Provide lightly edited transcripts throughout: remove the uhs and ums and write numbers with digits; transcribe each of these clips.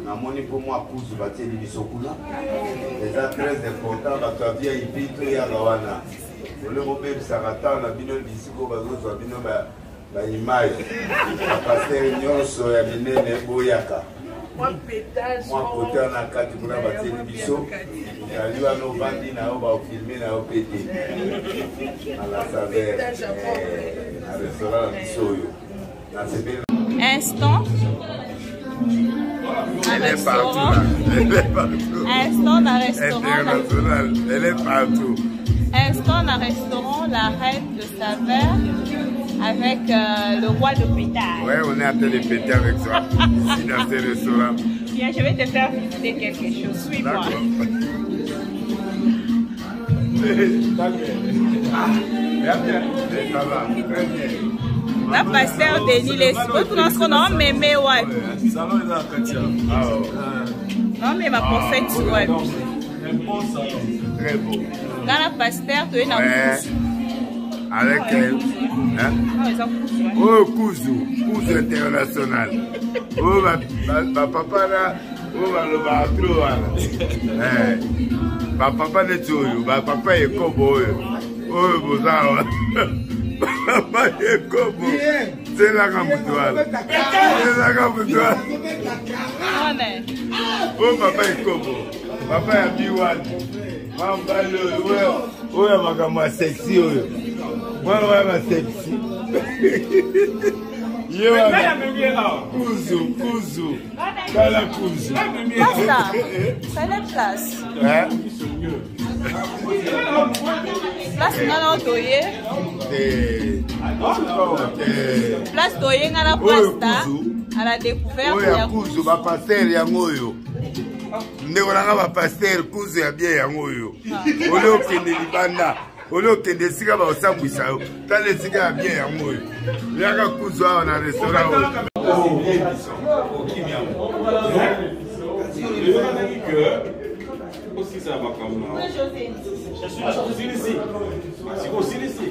namoni pour moi kuzu batie libisokula eza très important bato ya VIP to yaka wana ole mobebisaka ntango na bino bisiko bazozwa bino baimage bapaster nyonso ya minene boyaka mwa kote na kati kuna batie libiso yali wana obandi na yo baofilme na yo pete na la saveur na restaurant na biso oyo nasepeli instant. Elle est partout là. Elle est partout. Instant dans restaurant. International. Elle est partout. Instant dans restaurant, la reine de saveur avec le roi de pétard. Ouais, on est en train de péter avec toi. Ici dans ce restaurant. Viens, je vais te faire visiter quelque chose. Suis-moi. Bien, bien. Ça va. Très bien. La pasteur Denis, les autres, non, mais ouais. Non, mais ma prophète, ouais. Très beau. Dans la pasteur, tu es dans avec elle. Oh, Kuzu international. Oh, ma papa là. Oh, le bateau là. Ma papa n'est tout. Ma papa est comme oh, vous avez. Papa est comme c'est la camouflage. C'est la camouflage. Oh, papa est comme papa est biwan. Maman, oh, ma camouflage sexy. Moi, ma sexy. Kuzu. Kala Kuzu. Basta. Prenez place. Place ngana toye. Place toye ngana pasta. À la découverte ya Kuzu ba pastel ya ngoyo. Ndeko nanga ba pastel Kuzu ya bien ya ngoyo. Ole okende libanda. Ole okende sika ba osambwisa yo. Tale sika ya bien ya ngoyo. Yaka Kuzu awa na restaurant. Aussi ça va comme je suis ici. C'est aussi ici.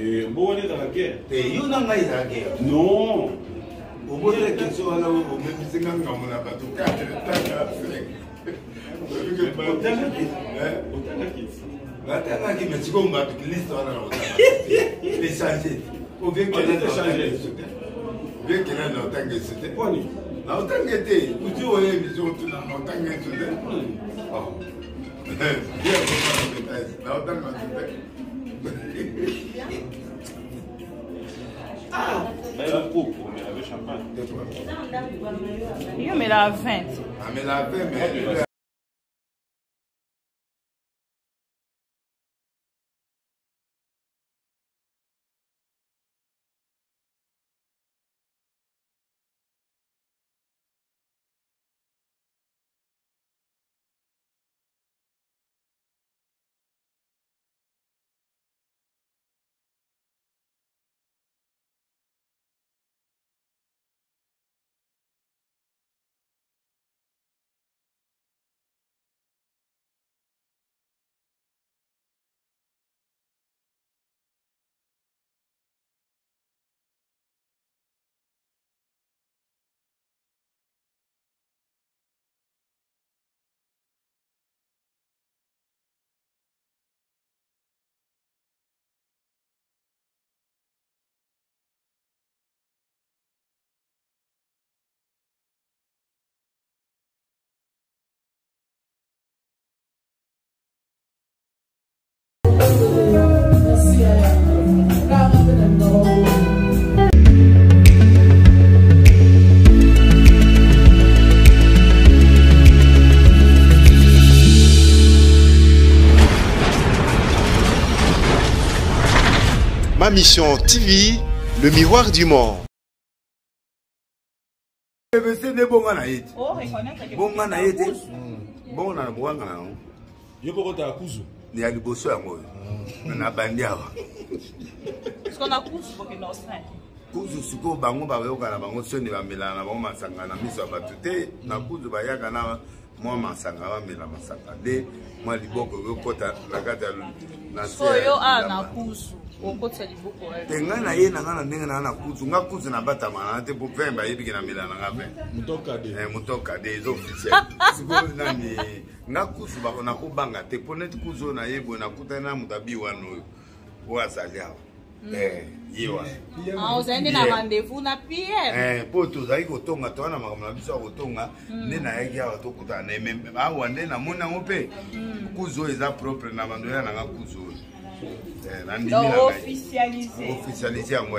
Et bon, on est dans la guerre. Et you n'en avez la guerre. Non. Au bout de la question, on a même 50 ans, on a pas tout cas. Bien qu'il ait longtemps que c'était pas lui. Longtemps que c'était, vous dites, oui, mais surtout longtemps que c'était. Oh. Bien, longtemps que c'était. Ah, mais la coupe, mais avec champagne. Yo, mais la 20. Ah, mais la 20, mais. Ma Mission TV, le miroir du monde. C'est des bons anaïs. Oh, reconnaître que Bon anaïs. Bon, on a un bon anaïs. Je peux rentrer à Kuzu. Il y a du beau soin, moi. On a bandé avant. parce qu'on a Kuzu pour que nous soyons. Kuzu suko bango ba yo kana bango soni ba melana bango masanga na miso ba tuté na Kuzu ba yaka moi masanga bamela masanga nde moi liboko okota na kati ya na so yo ana kusu okota liboko te nga na ye na nga na ndenge na kusu nga kusu na batama na te po pemba yebi na mela na nga be mutoka de zo officiel siko nani nga kusu ba na ko banga te ponete kusu na yebo na kutana mutabi wano wa salia yewa vous avez un rendez-vous na PM po tozali kotonga to na makambo na biso kotonga nde na yaki awa tokutana na emembe awa nde na mona ngo pe kuzo eza propre na bando ya na kuzo na ndimi na officialiser yango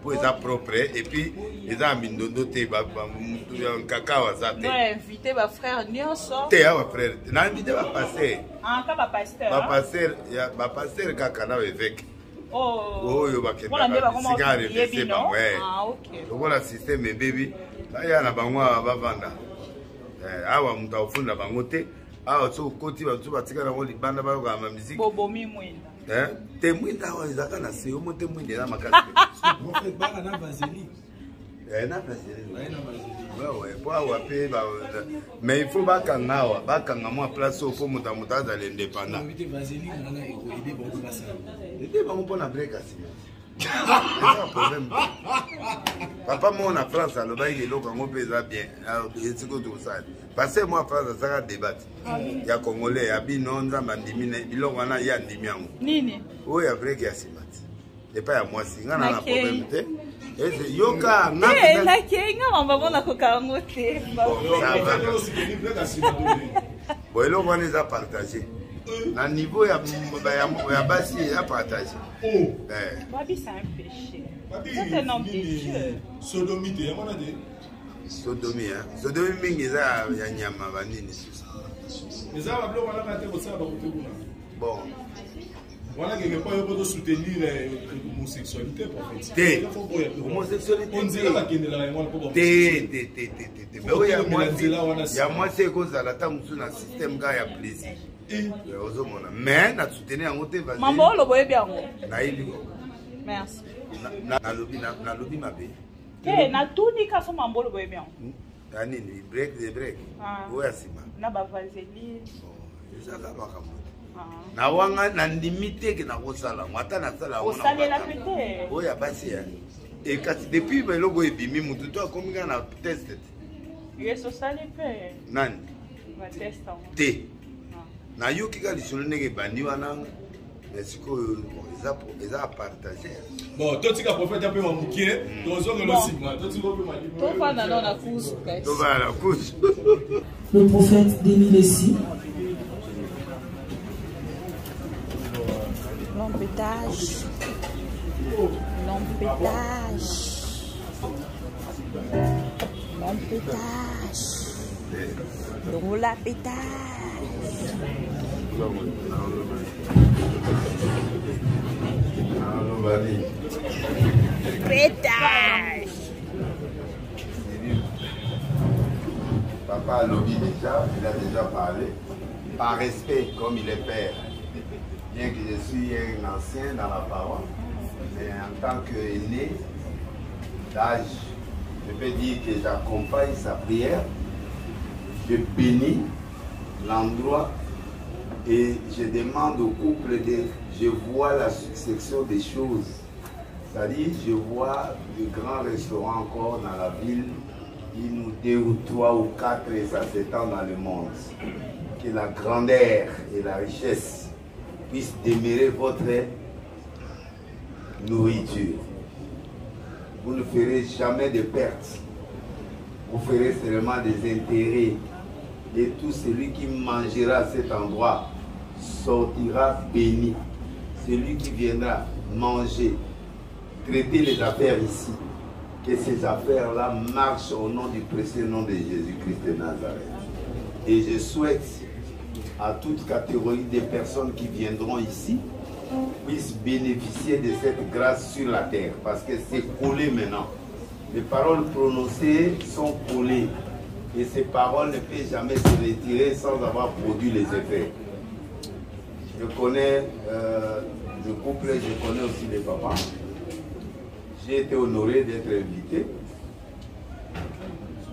po eza propre et puis eza mindondo te ba mutu ya kakao za te invité ba frère nyonso te awa frère na invité ba pasteur ba pasteur kaka na évêque oyo bakendaka sika revese bango lokola systeme ebebi baya na bango awa bavanda awa moto akofunda bango te awa so okoti bato batika nango libanda bayokaka ma musike te mwinda awa ezaka na se omo te mwinda eza makasi na vaseline po awa mpe mais il faut bakanga awa bakanga mwa place oyo po moto moto azala indépendant ede bango mpona breka nsima eza problème papa mo na France alobaki eloko yango mpe eza bien esiko tokosala parce que moi France azaka debate ya congolais ya bino nzambe andimi biloko wana ye andimi yango oyo ya breke ya nsima te epai ya mwasi nga na na problème te yoka nga mama na kokango te bo eloko wana eza partage na niveau ya basi eza partage sodomi mingi eza ya nyama banini bon voilà quelque part il faut soutenir l'homosexualité ya mwasi ekozala ta mosu na système ka ya plaisir ozomona mais na soutenir yango te mambo olobo oyebi yango nayebi merci nalobi mabe natuni kaso mambo olobo oyebi yango anini break de break oyo ya nsima na bavaseline ezaka makambo na wanga na ndimi teke na kosala ngo ata nasala osalela pete oyo ya basi ya kasi depuis beloko ebimi mutu to akomi kaka na test yeso sali mpe nani te nayoki kaka lisolo ndenge ebandi wana sikoyo eza partage bon totika prophète mpe mamukie tozongela nsima tofanda no na kusu tovana na kusu le prophète Denis Lessi. L'empêtage. Donc la pétage. Pétage. Papa Lobi déjà, il a déjà parlé. Par respect, comme il est père. Bien que je suis un ancien dans la parole, mais en tant qu'aîné d'âge, je peux dire que j'accompagne sa prière, je bénis l'endroit et je demande au couple je vois la succession des choses. C'est-à-dire, je vois de grands restaurants encore dans la ville, une ou deux ou trois ou quatre, et ça s'étend dans le monde. Que la grandeur et la richesse puisse demeurer votre nourriture. Vous ne ferez jamais de pertes. Vous ferez seulement des intérêts. Et tout celui qui mangera à cet endroit sortira béni. Celui qui viendra manger, traiter les affaires ici, que ces affaires-là marchent au nom du précieux nom de Jésus-Christ de Nazareth. Et je souhaite à toute catégorie de personnes qui viendront ici puissent bénéficier de cette grâce sur la terre, parce que c'est collé maintenant. Les paroles prononcées sont collées et ces paroles ne peuvent jamais se retirer sans avoir produit les effets. Je connais le couple, je connais aussi les papas. J'ai été honoré d'être invité.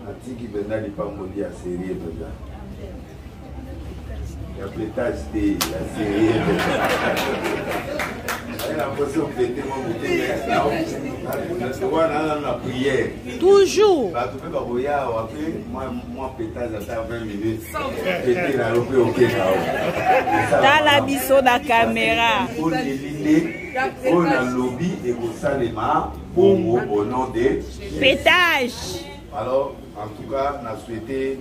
Atiki Benda Lipamboli à Série Benda. Il y a pétage de la série. Il y a l'impression que péter mon prière. Toujours. Moi, pétage à 20 minutes. Péter la robe au Dans la biseau de la caméra. On a lobby et au salema au nom de Pétage. Alors, en tout cas, on a souhaité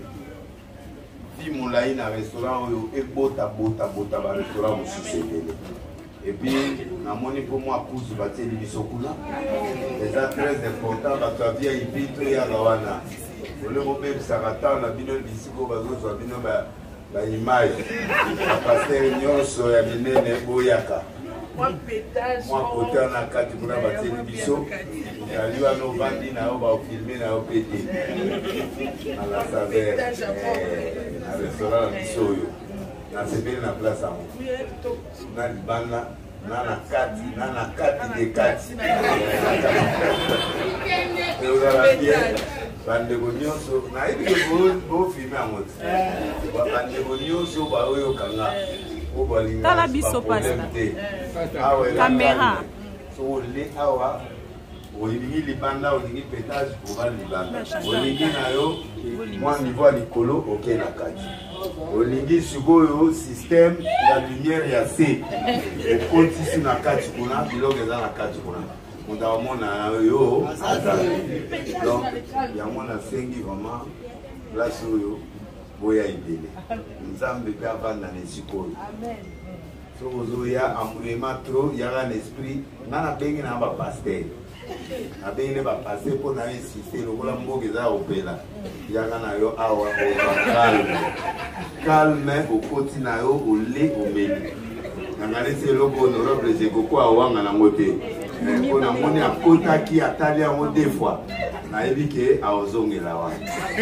Moulaï na restaurant et bota restaurant aussi. Et puis, na moni pour moi cousu batie bisokula. Les très important ba via ipito ya gawana. Le mobile sarata na bino bisiko bazo bino ba image. Pasteur nyonso ya minene boyaka. Moi côté na kati pour batie biso. Il y a nos bandits na ba filmer na opété. À la saveur. Na restaurant biso yo. Na sebeli na place amo. Na libana na kati de kati. Et on a bien bandeko nyonso na ebi bo filmer amo. Bandeko nyonso ba oyo kanga. O balinga. Tala biso pasta. Caméra. So le awa olingi libanda olingi pétage pour libanda. Olingi na yo moi niveau à likolo OK na kati. Olingi sikoyo système ya lumière ya C. O continue na kati kuna biloko za na kati kuna. Ondamona yo donc ya mona sengi vraiment place yo boya idele. Nzambe pe avanda na sikoyo. Amen. So ozoya amulema trop ya un esprit na bengi na ba pasteur. Abenge ba passer pour na insister lokola mboka za opela. Yaka na yo awa calme au koti na yo ole omeli. Ngane se loko honorable Zekoko awanga na ngote. Ko na moni akota ki atali yango deux fois. Na yebi ke awozongela wa.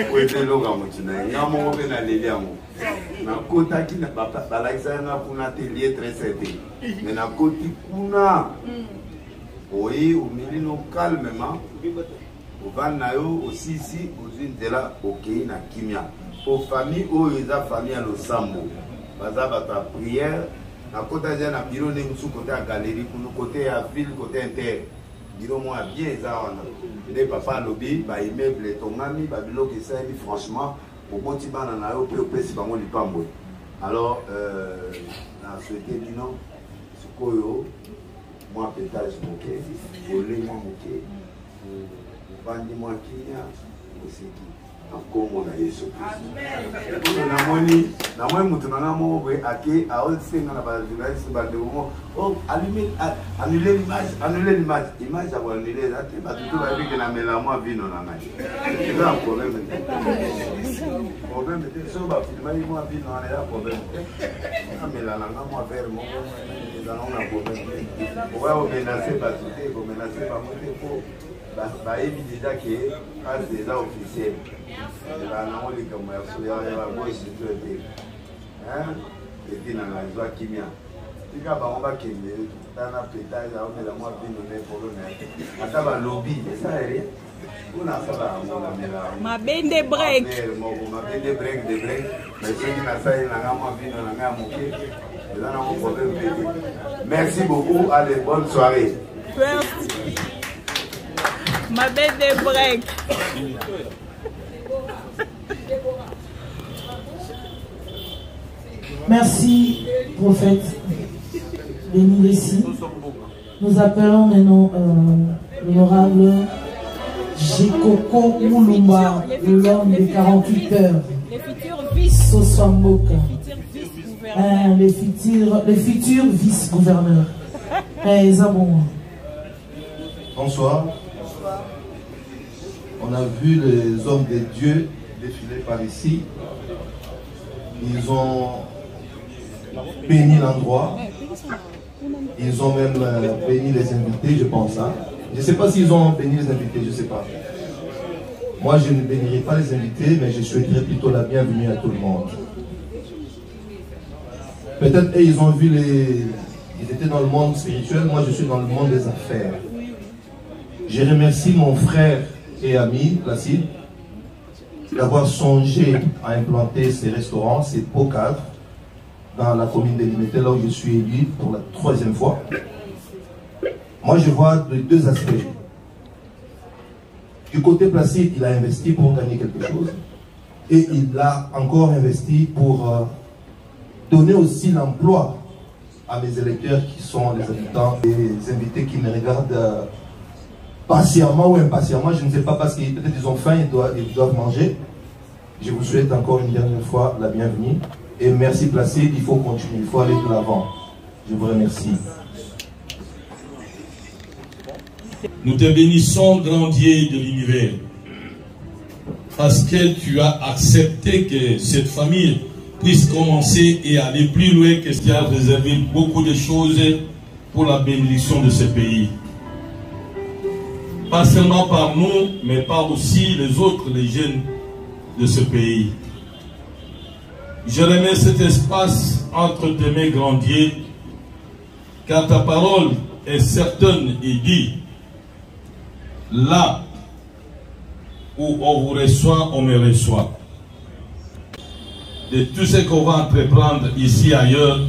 Ko ete longa mutina ngamo be na leli yango. Na kota ki na papa balakisa nga kuna telier très certain. Mais na koti kuna oui, au milieu calmement, au Vanayo, aussi ici, aux îles de la OK, na Kimia. Aux familles, où ils ont famille à l'Osambo. Bazaba ta prière, na côté de la bureau, nous sommes côté à galerie, côté à ville, côté inter. Bureau moi bien, ça on a. Les papas lobby, bah immeuble, ton ami, bah bilo qui ça, franchement, au bon tiban en a eu, peut si pas moi du pambo. Alors, on a souhaité du nom, ce koyo. Moi, pétage moqué, volé moi moqué, bandi moi qui aussi encore mon Yesu. Na moi mutunanga mo we ake a olsenga na ba journaliste ba de mo oh annuler l'image image à annuler là tu vas tout va dire que na mela moi vino na ngai. C'est un problème. Problème c'est so ba filmer moi vino na là problème. Na mela na moi faire mo on a problème. On va menacer pas tout, on menacer pas monter pour bah déjà que c'est déjà officiel. Là on les comme ya ba boy c'est tout été. Hein? Et puis dans la joie kimia. Tu cas ba on va kembe dans la pétage on met la moi vino ne problème. Ata ba lobby, ça est. On a ça là on a mela. Ma bende break. Ma bende break de break. Mais ceux qui na ça na moi vino na moqué. Merci beaucoup, allez, bonne soirée. Ma belle de break. Merci, prophète Denis Lessi. Nous appelons maintenant l'honorable Zekoko Moulumba, l'homme de 48 heures. Les futurs vice. Soswamboka. Les futurs vice-gouverneurs. Bonsoir. On a vu les hommes de Dieu défiler par ici. Ils ont béni l'endroit. Ils ont même béni les invités, je pense. Hein. Je ne sais pas s'ils ont béni les invités, je ne sais pas. Moi, je ne bénirai pas les invités, mais je souhaiterais plutôt la bienvenue à tout le monde. Peut-être ils ont vu ils étaient dans le monde spirituel, moi je suis dans le monde des affaires. Je remercie mon frère et ami Placide d'avoir songé à implanter ces restaurants, ces pots cadres, dans la commune de Limité, là où je suis élu pour la 3e fois. Moi, je vois les deux aspects. Du côté Placide, il a investi pour gagner quelque chose. Et il a encore investi pour donner aussi l'emploi à mes électeurs qui sont les habitants, les invités qui me regardent patiemment ou impatiemment, je ne sais pas, parce que peut-être ils ont faim, ils doivent manger. Je vous souhaite encore une dernière fois la bienvenue. Et merci Placide, il faut continuer, il faut aller de l'avant. Je vous remercie. Nous te bénissons, grand Dieu de l'univers, parce que tu as accepté que cette famille puisse commencer et aller plus loin que ce qui a réservé beaucoup de choses pour la bénédiction de ce pays. Pas seulement par nous, mais par aussi les autres, les jeunes de ce pays. Je remets cet espace entre tes mains, grand Dieu, car ta parole est certaine et dit, là où on vous reçoit, on me reçoit. De tout ce qu'on va entreprendre ici et ailleurs,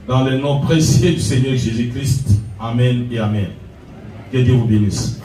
dans le nom précieux du Seigneur Jésus-Christ. Amen et Amen. Que Dieu vous bénisse.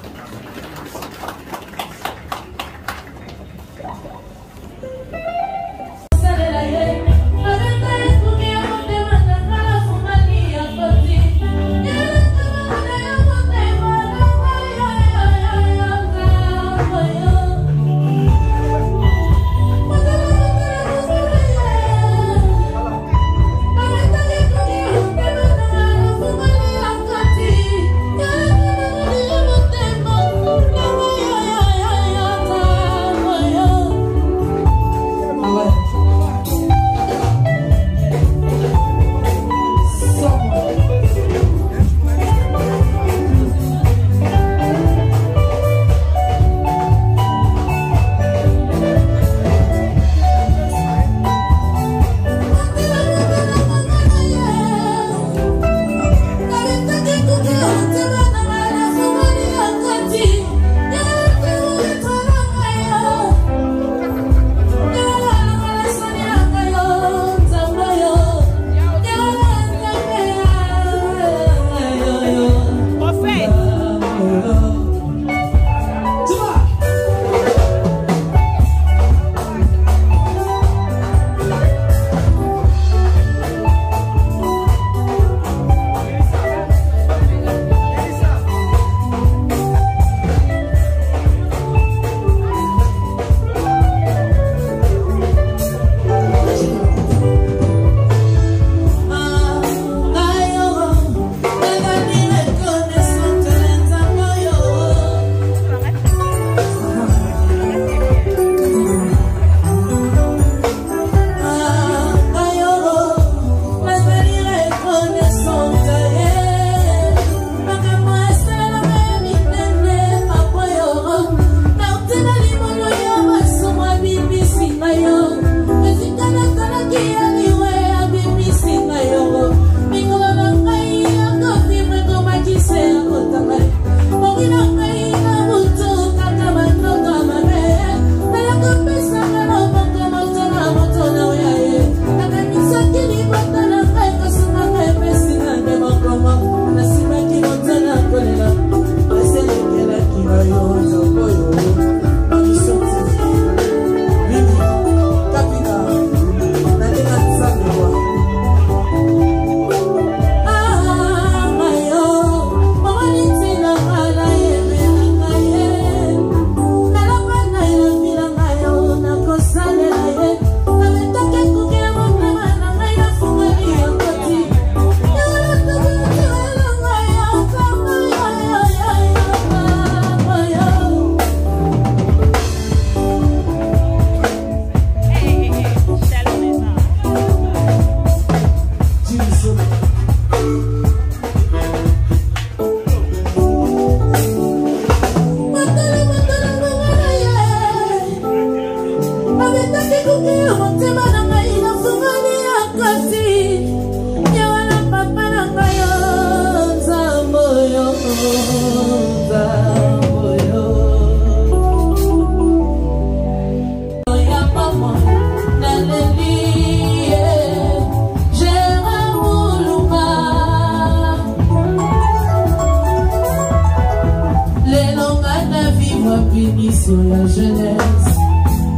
béni sur la jeunesse.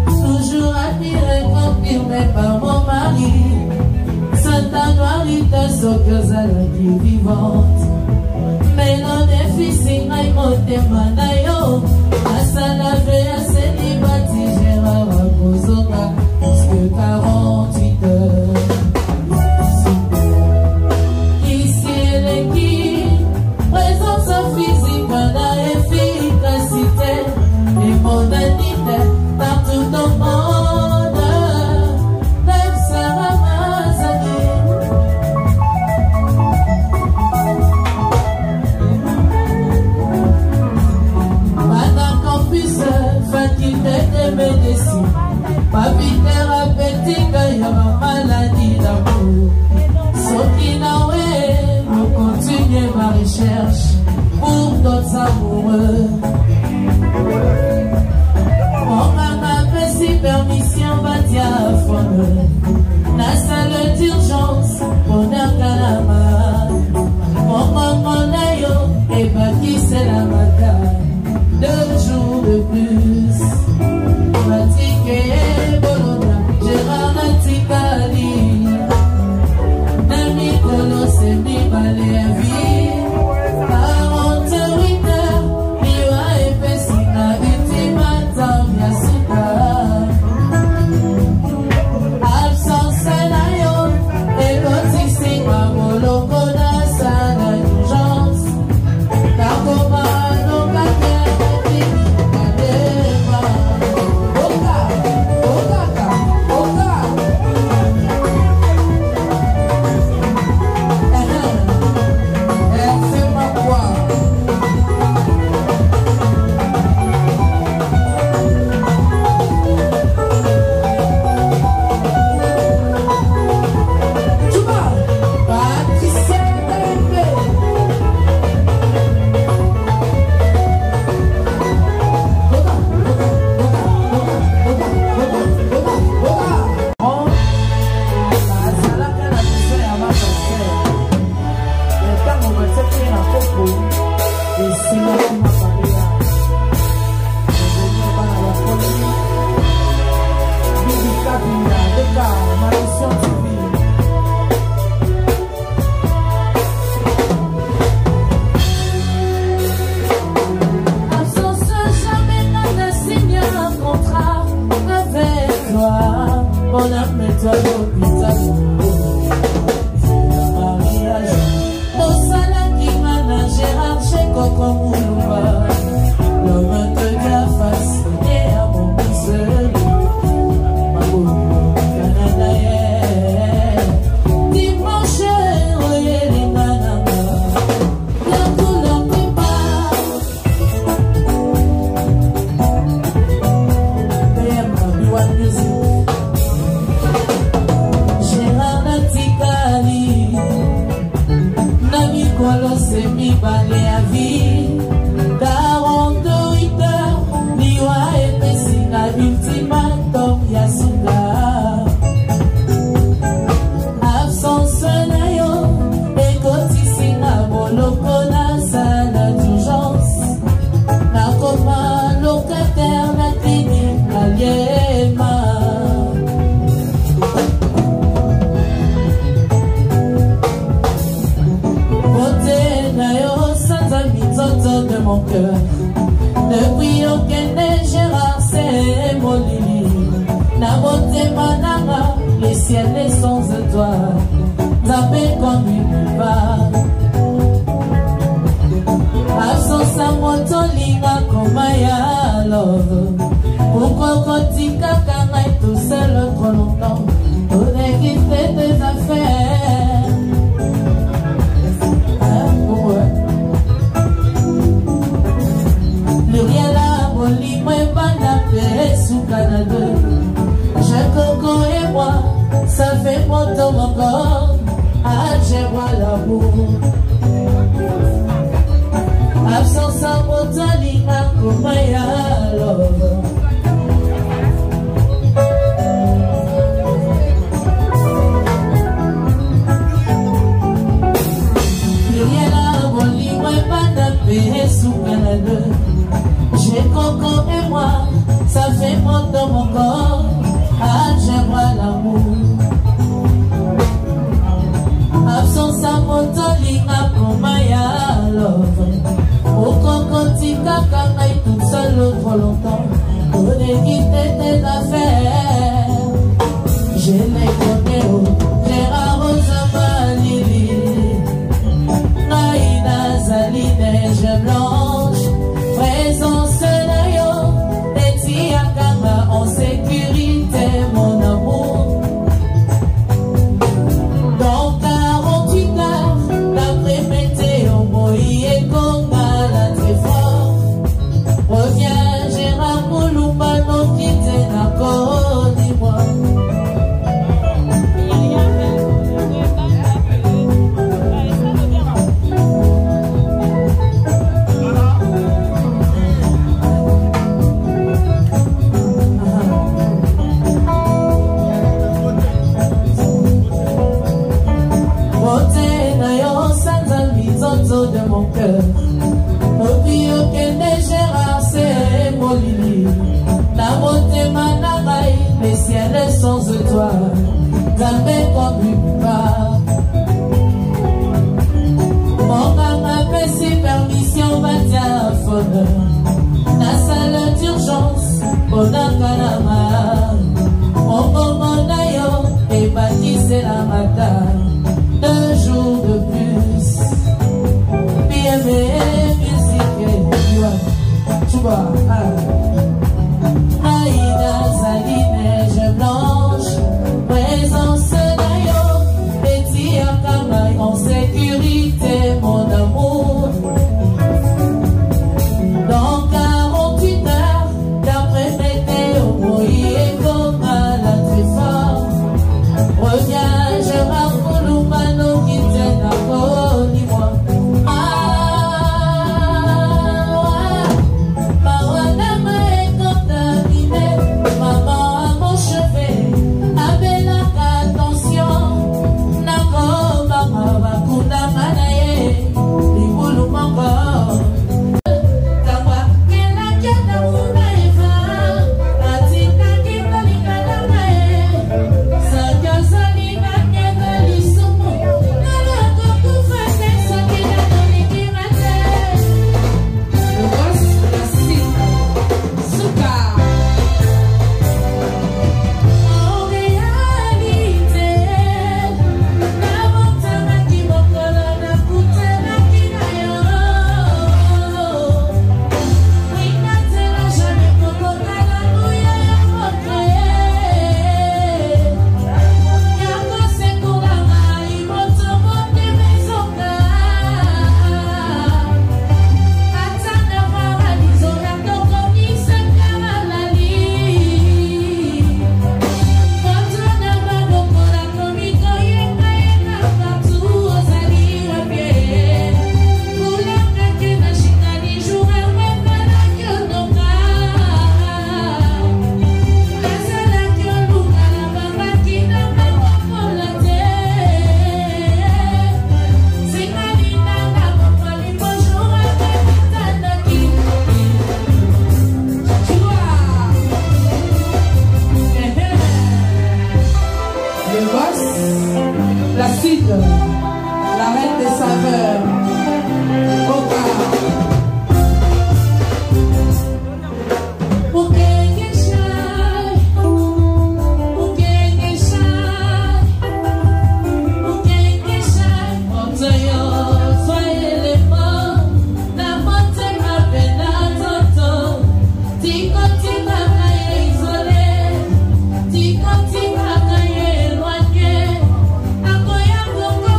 Toujours admiré, confirmé par mon mari. Santa Noirita, sokeuse à la vie vivante. Mais non, déficit, naï, monté, manayo. Asala, véa, célibati, Gérard, Bozonga, jusque 48 heures. Ici, elle est qui? Présence physique, la efficacité, et mondanité, partout au monde. Même Sarah Mazani. Madame Campus, faculté de médecine, papi thérapeutique, il y a ma maladie d'amour. Sokinawe, on continue ma recherche pour d'autres amoureux. On m'a fait si permission, va diaphone. La salle d'urgence, bonheur Kalama. Mon maman nayo, et pas qui c'est la matin. 2 jours de plus. Fatigué, Bologna, Gérard Natikali. Nicolas, c'est mi balai à vie. 48 heures, Liwa et Pessina, Ultimata, Yasuka. Absence Nayo, et Lotissé, Mamoloko, Nasana, d'urgence. Takoma, Nokaka, Kadema. Oka, Okaka, Oka. Depuis aucun Gérard, c'est mon lit. Na beauté mananga, les ciels et sans étoiles. Tapé comme une vague. Absence à moto linga comme ya love. Pourquoi kotika kana tout seul trop longtemps? On est quitté des affaires. Pluriel à Boli, moi banda paix sous Canada. Coco et moi, ça fait mon temps encore. Ah, j'ai moi l'amour. Absence à mon lina, comme ya love. Pluriel à Boli, moi banda paix sous Canada. J'ai Coco et moi, ça fait monter dans mon corps. Ah, j'aimerais l'amour. Absence à motolinga pour Maya love. Au Coco tika kangai toute seule trop longtemps. Pour quitter tes affaires. Je les connais, Gérard Rosa Lili. Naïna Zali neige blanche. Présence de yo. Et Tiakanga en sécurité, mon amour. Dans 48 heures, d'après météo, Moïse et Konga, la très fort. Reviens, Gérard Mouloumba, non quitter la Côte d'Ivoire. De mon cœur, oublie aucun des Gérard, c'est mon Lili. La beauté manaraï, les ciels sont de toi, jamais comme pas. Mon âme appelle ses permissions, va diaphone. La salle d'urgence, on a Kanama. Mon moment d'ailleurs, et bâtissé la matin, 2 jours de plus. Tu vois, Aïda Zali neige blanche, présence d'ailleurs, Betty Akamaï en sécurité, mon amour. Dans 48 heures, d'après météo, Moïse et Koma, la très fort. Reviens, je raconte l'oumano qui t'aide à Côte d'Ivoire. La reine des saveurs, Tika tika kaye loanye, akoya kongo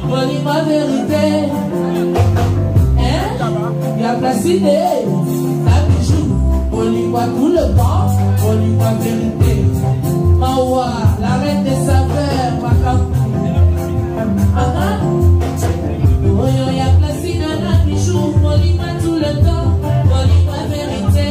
Bolima vérité. Il y a Placide, la bijou. Bolima tout le temps. Bolima vérité. Mawa, la reine des saveurs. Makamou. Il y a Placide, la bijou. Bolima tout le temps. Bolima vérité.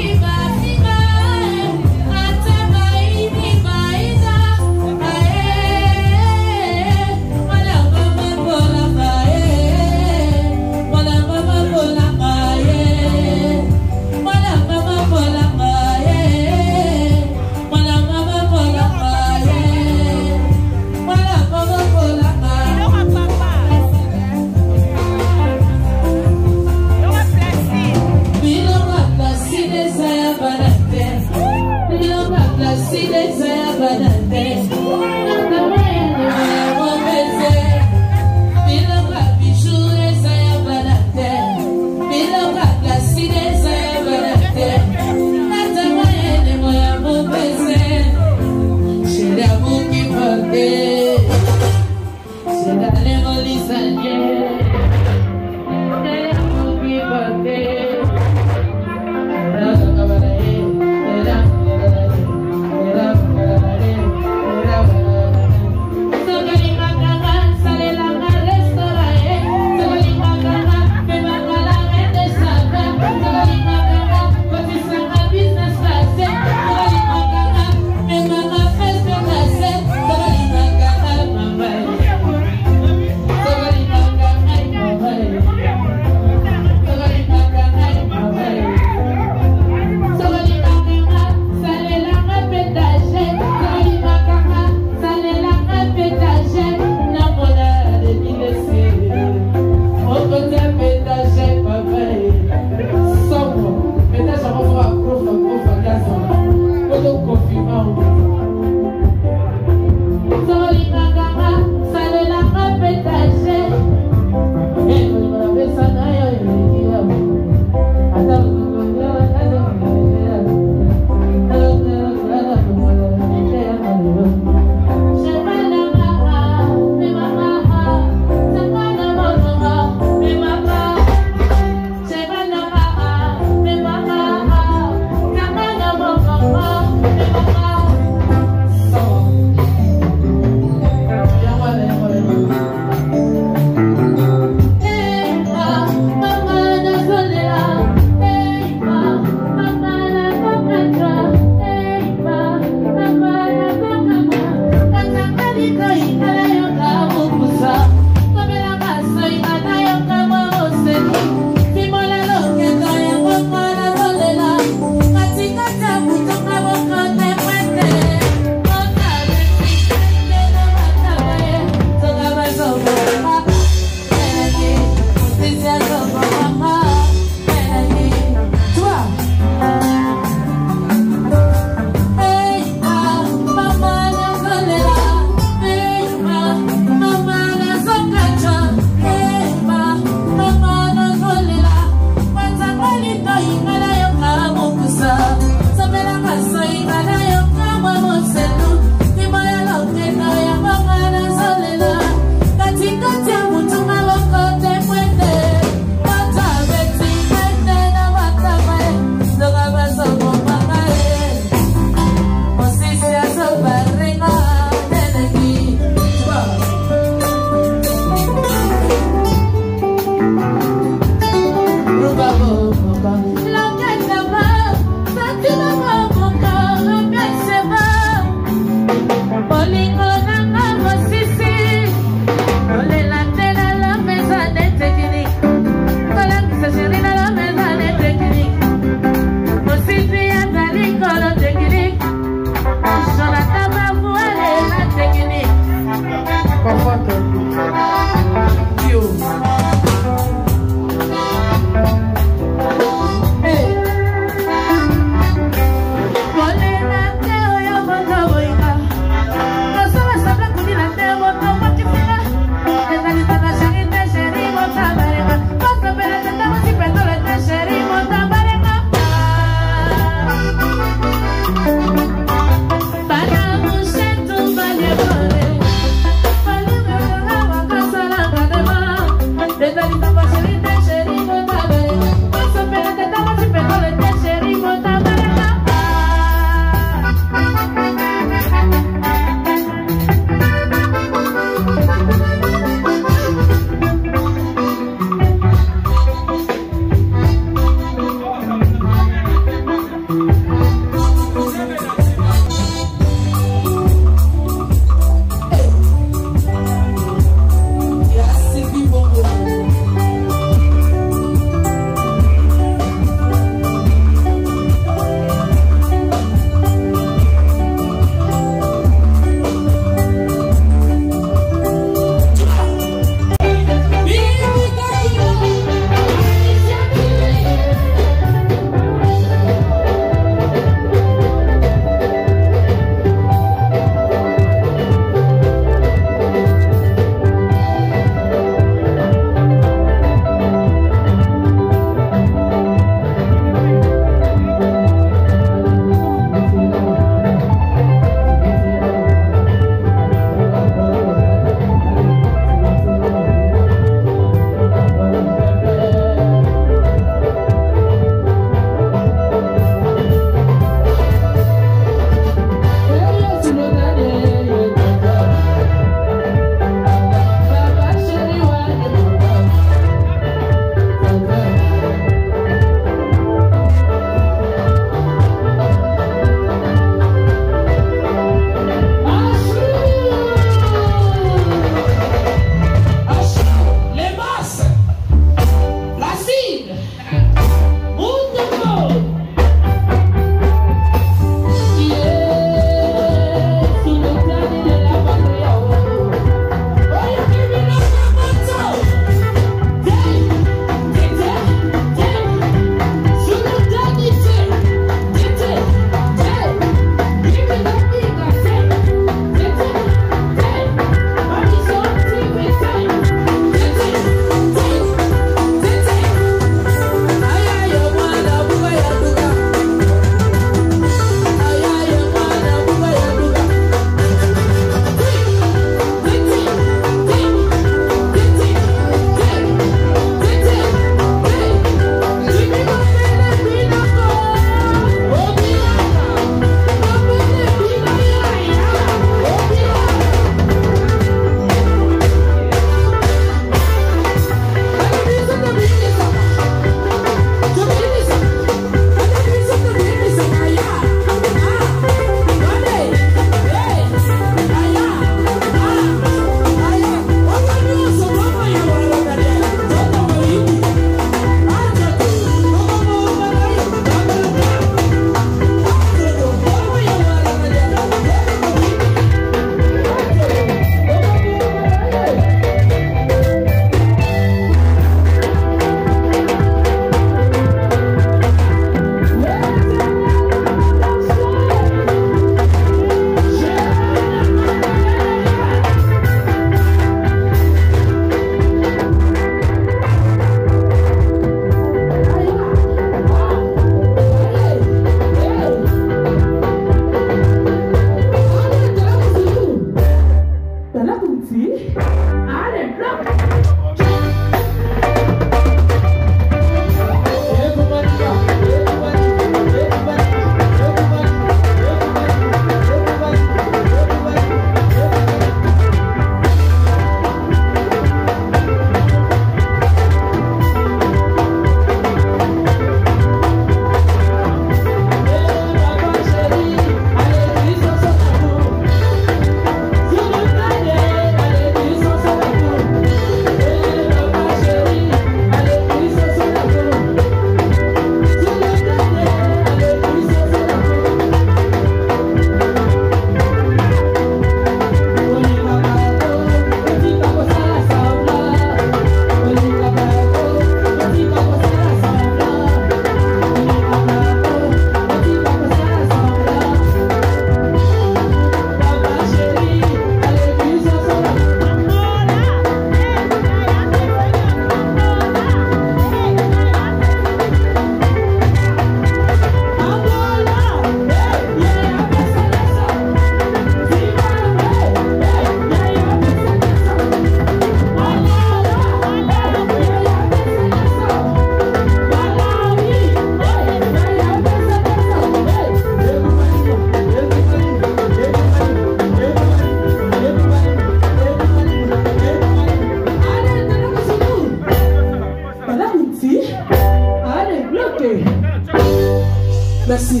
Merci.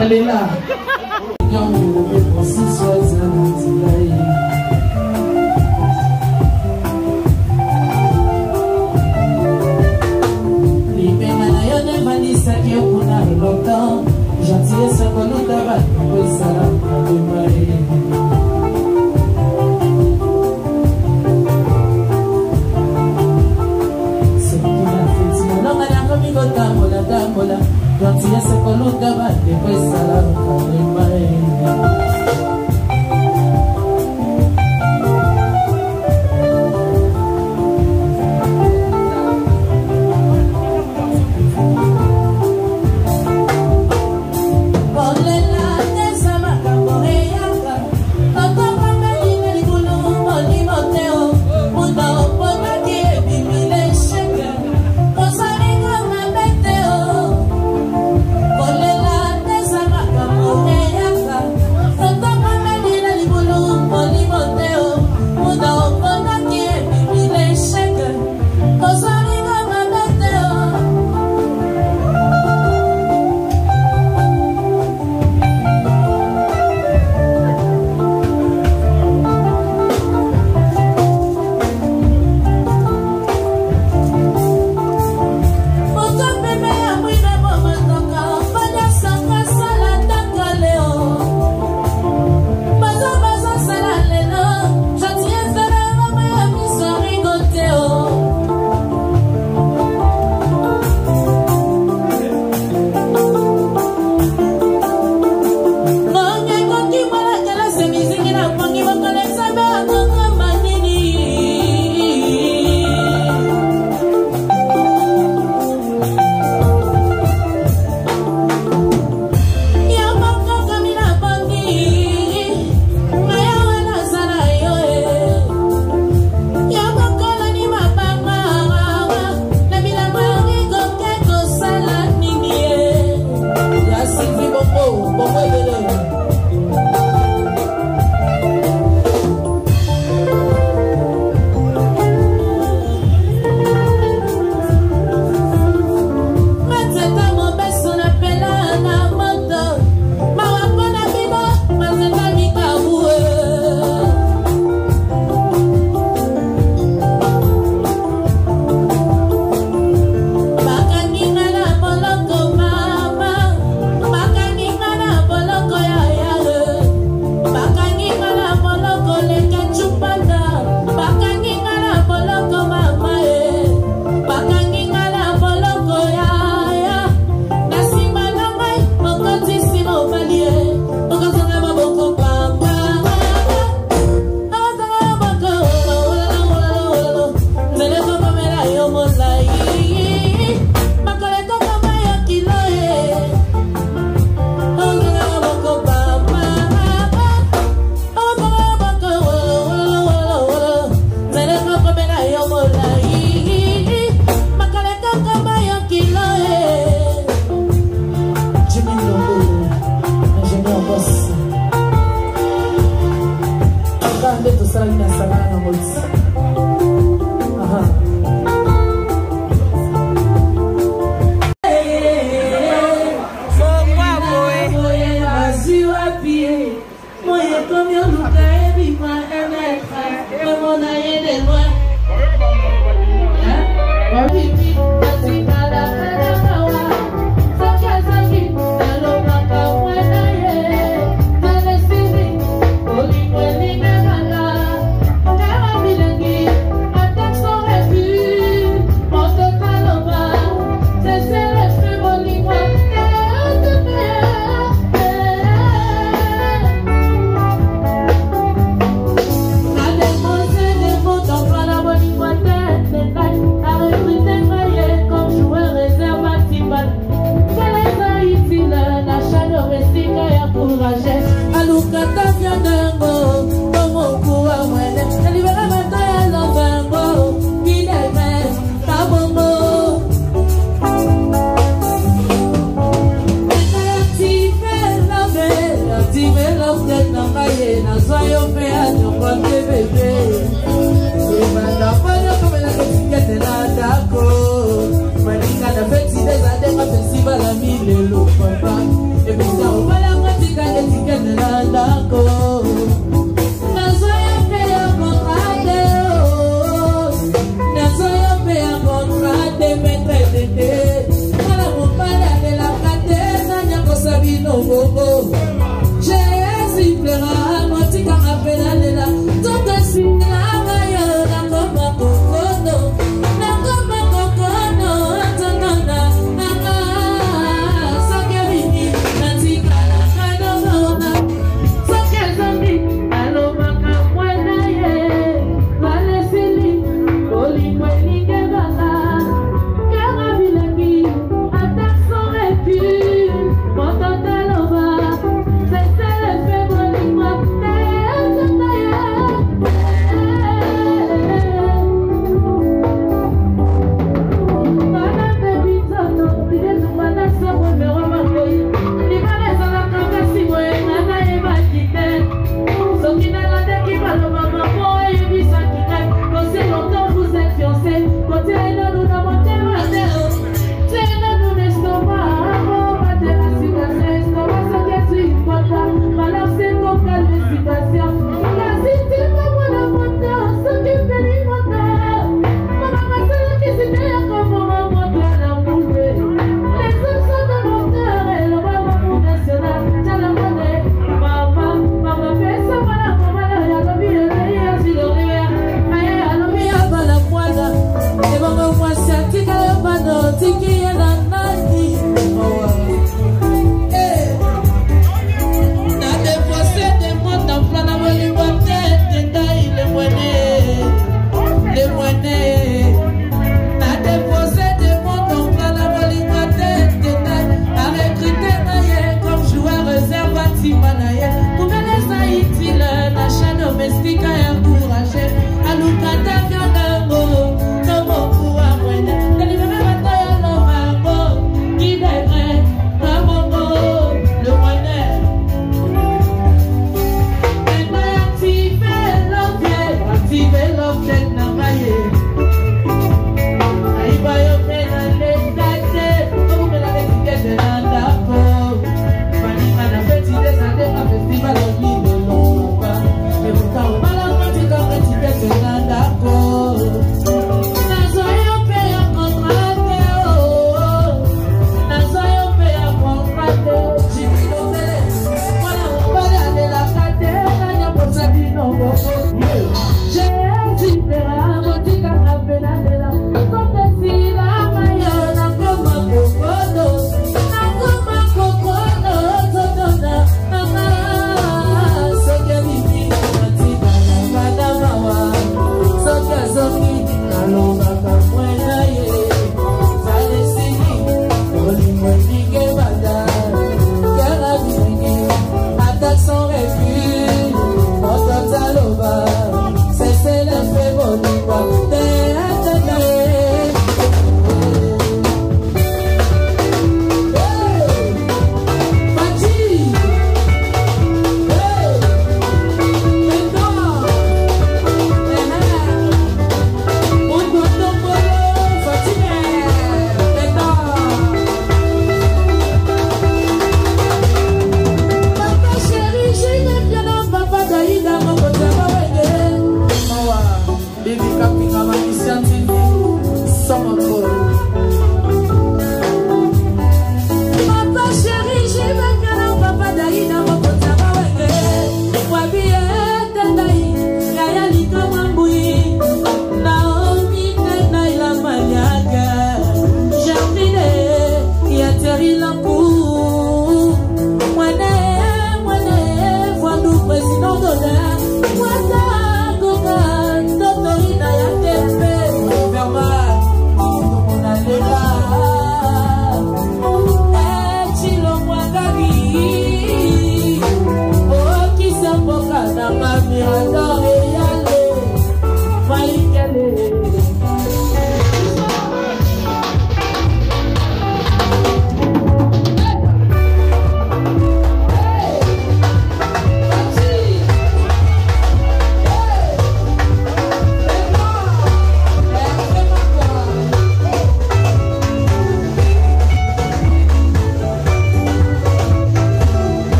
Elle est là. bino bobo Jésus pleura motika rapela lela Toka sinanga yo na ngoma kokono Na ngoma kokono Tonona nanga Soke vini natika na kanona Soke zombi alobaka mwena ye Vale sili Oli mwelinge baka Kera bilaki Attaque son répit C'est le fait moi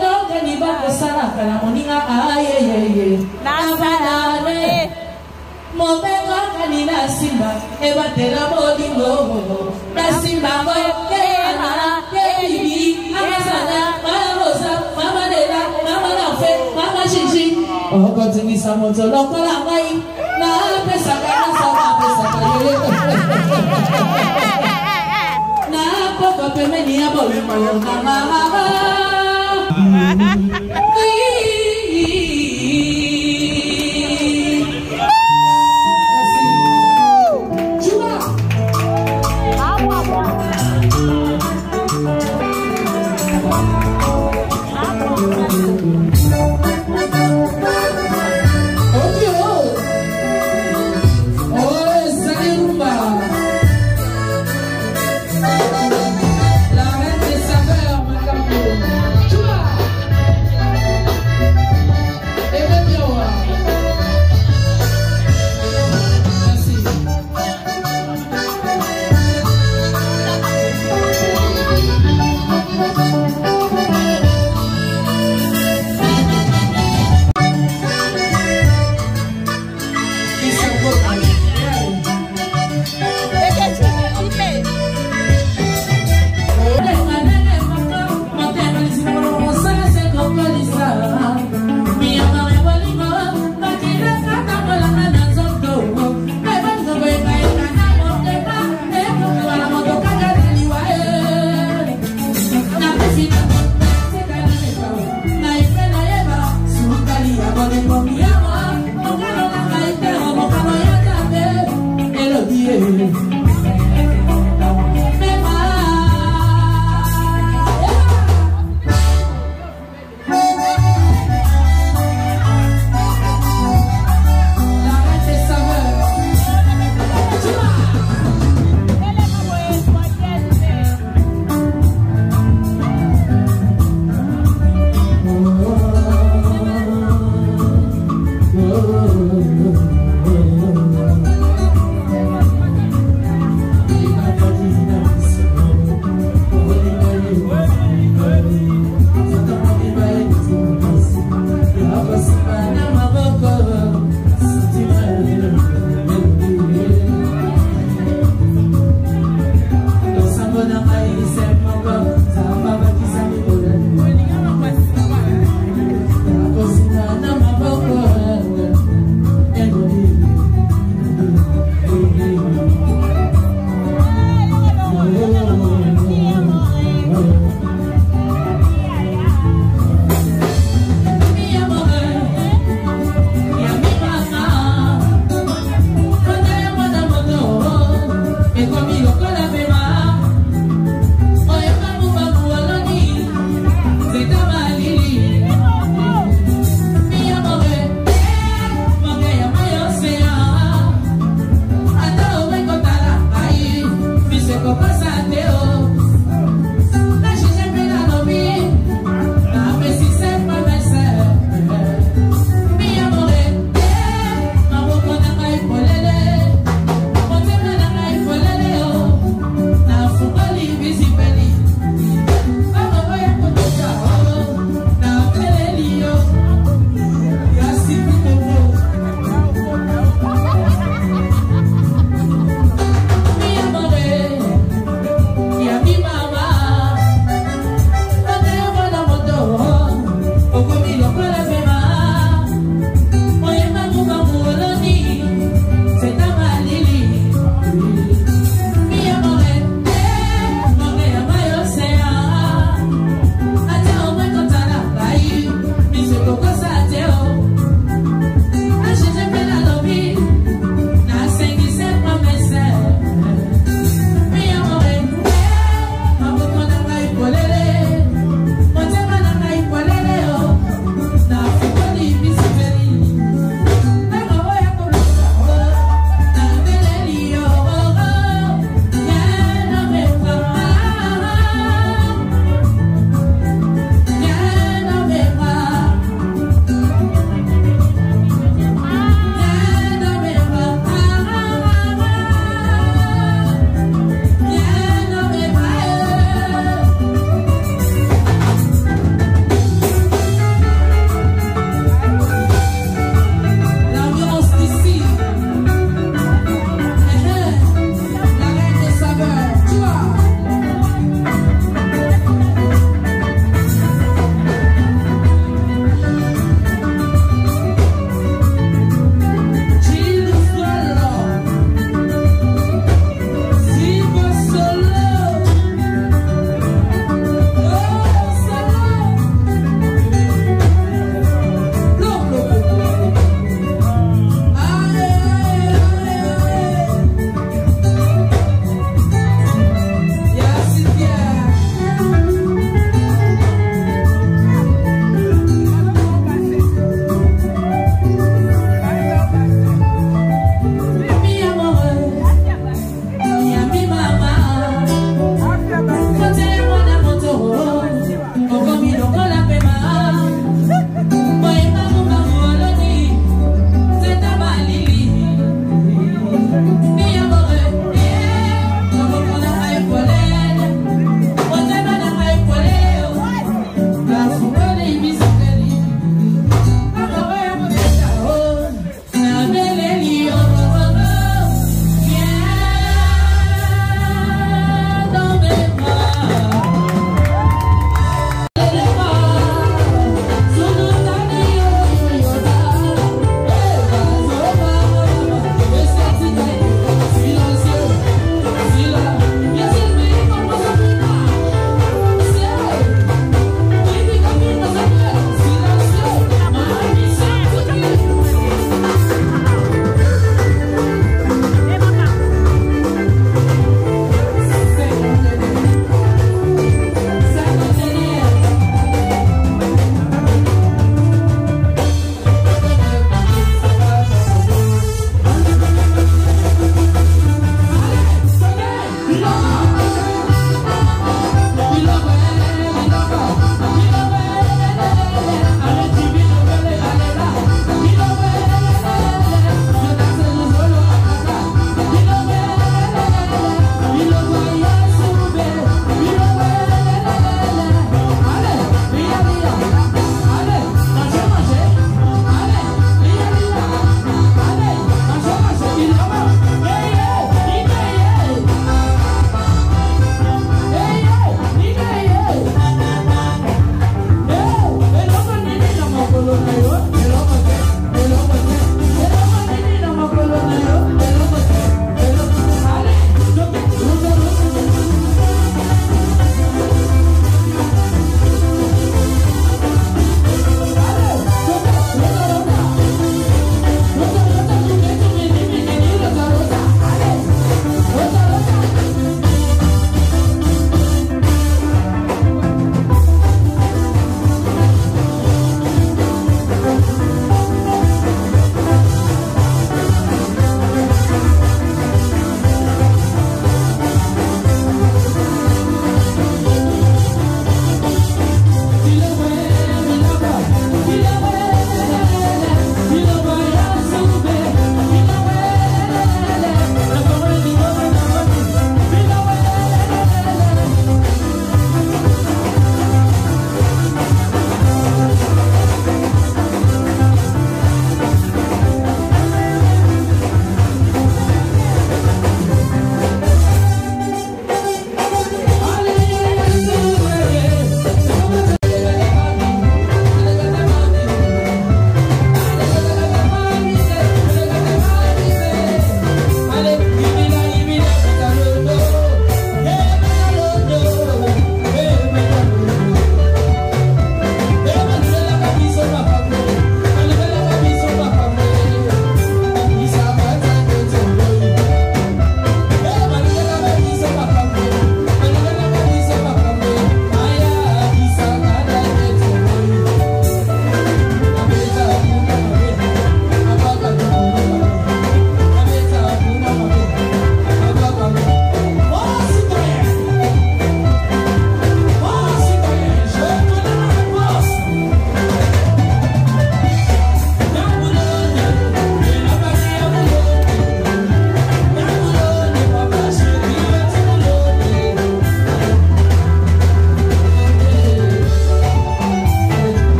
biloko ni bakosalaka na moninga ayeyeye nabanane mobengo kani na simba ebatela bolingo na simba ngo keana kebibi amazana marosa mamalela mamanafe mamashiji okotingisa moto lokola ngai na pesaka yele na poko pemeni ya bolingo na mama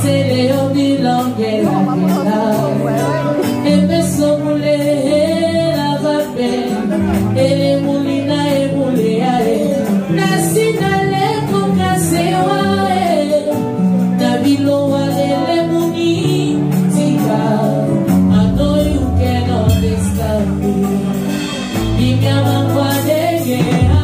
c'est Léo Bilongue et Besso Moulé la Vapé et les Moulina et Mouléae Nasina les Kokasewae Nabiloa les Mouni Tika Anoyu Keno Destabi Bimyama Kwa Degea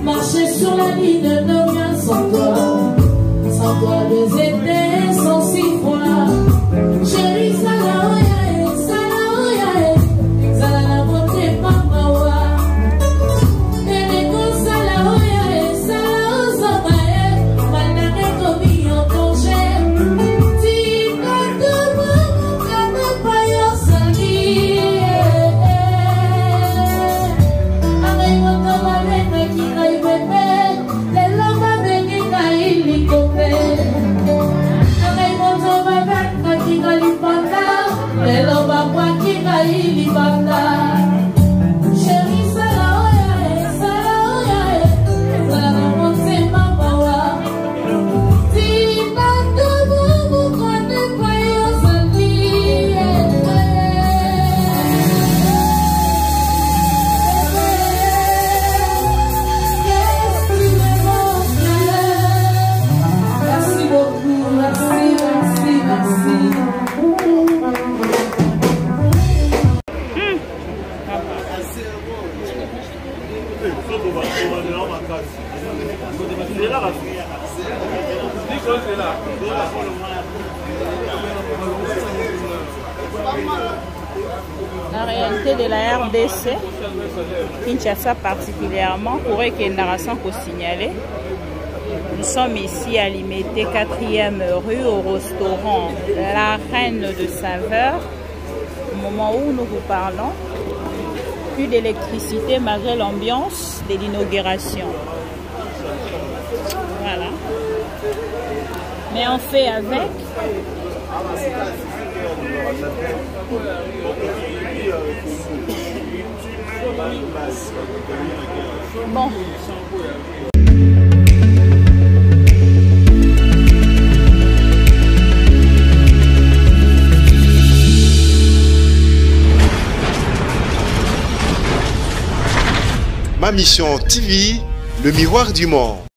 Marcher sur la ligne de rien sans toi les étés sans si froid. Chérie, Salaoya, Salala Mote Pamawa. Et les gos Salaoya, Salao Sobae, Manake Komi en congé. Tika Tumu, Kame Payo Sali. La réalité de la RDC, Kinshasa particulièrement, pourrait qu'il y ait une narration pour signaler. Nous sommes ici à Limité, 4e rue, au restaurant La Reine de Saveur. Au moment où nous vous parlons, plus d'électricité malgré l'ambiance de l'inauguration. Voilà. Mais on fait avec. Bon. Ma mission TV, le miroir du monde.